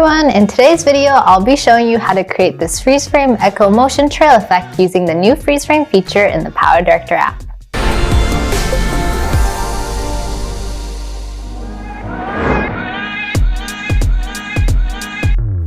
everyone, in today's video I'll be showing you how to create this freeze frame echo motion trail effect using the new freeze frame feature in the PowerDirector app.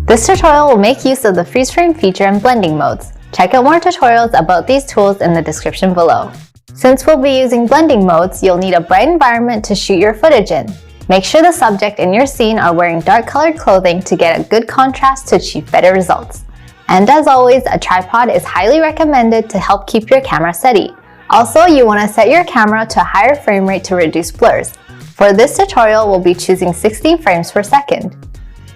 This tutorial will make use of the freeze frame feature in blending modes. Check out more tutorials about these tools in the description below. Since we'll be using blending modes, you'll need a bright environment to shoot your footage in. Make sure the subject in your scene are wearing dark colored clothing to get a good contrast to achieve better results. And as always, a tripod is highly recommended to help keep your camera steady. Also, you want to set your camera to a higher frame rate to reduce blurs. For this tutorial, we'll be choosing 60 frames per second.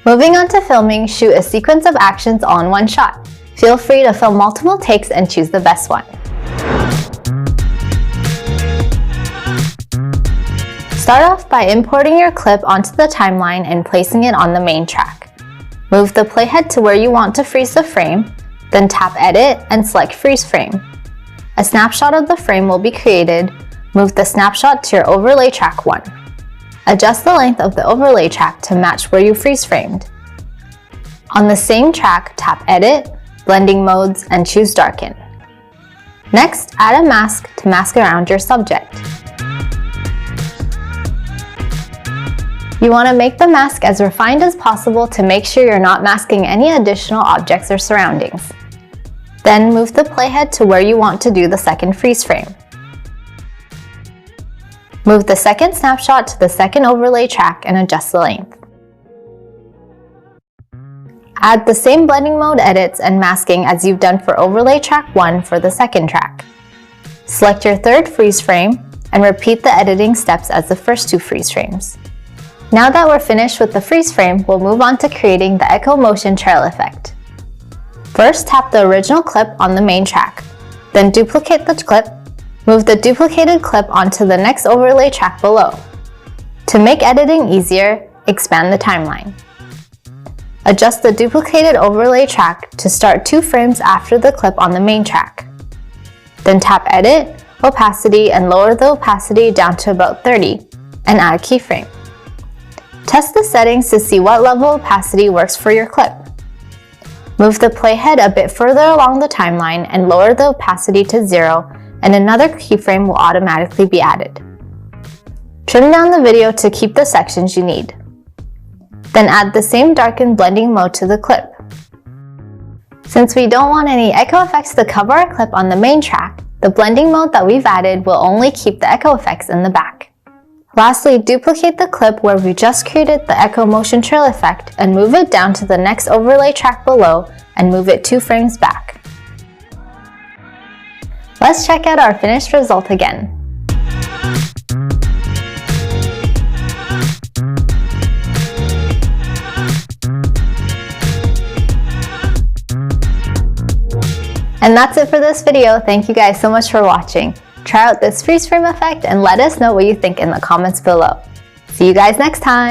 Moving on to filming, shoot a sequence of actions all in one shot. Feel free to film multiple takes and choose the best one. Start off by importing your clip onto the timeline and placing it on the main track. Move the playhead to where you want to freeze the frame, then tap Edit and select Freeze Frame. A snapshot of the frame will be created. Move the snapshot to your overlay track 1. Adjust the length of the overlay track to match where you freeze framed. On the same track, tap Edit, Blending Modes, and choose Darken. Next, add a mask to mask around your subject. You want to make the mask as refined as possible to make sure you're not masking any additional objects or surroundings. Then move the playhead to where you want to do the second freeze frame. Move the second snapshot to the second overlay track and adjust the length. Add the same blending mode edits and masking as you've done for overlay track 1 for the second track. Select your third freeze frame and repeat the editing steps as the first two freeze frames. Now that we're finished with the freeze frame, we'll move on to creating the echo motion trail effect. First, tap the original clip on the main track. Then duplicate the clip. Move the duplicated clip onto the next overlay track below. To make editing easier, expand the timeline. Adjust the duplicated overlay track to start 2 frames after the clip on the main track. Then tap Edit, Opacity, and lower the opacity down to about 30, and add a keyframe. Test the settings to see what level of opacity works for your clip. Move the playhead a bit further along the timeline and lower the opacity to 0, and another keyframe will automatically be added. Trim down the video to keep the sections you need. Then add the same darken blending mode to the clip. Since we don't want any echo effects to cover our clip on the main track, the blending mode that we've added will only keep the echo effects in the back. Lastly, duplicate the clip where we just created the echo motion trail effect and move it down to the next overlay track below and move it 2 frames back. Let's check out our finished result again. And that's it for this video. Thank you guys so much for watching. Try out this freeze frame effect and let us know what you think in the comments below. See you guys next time!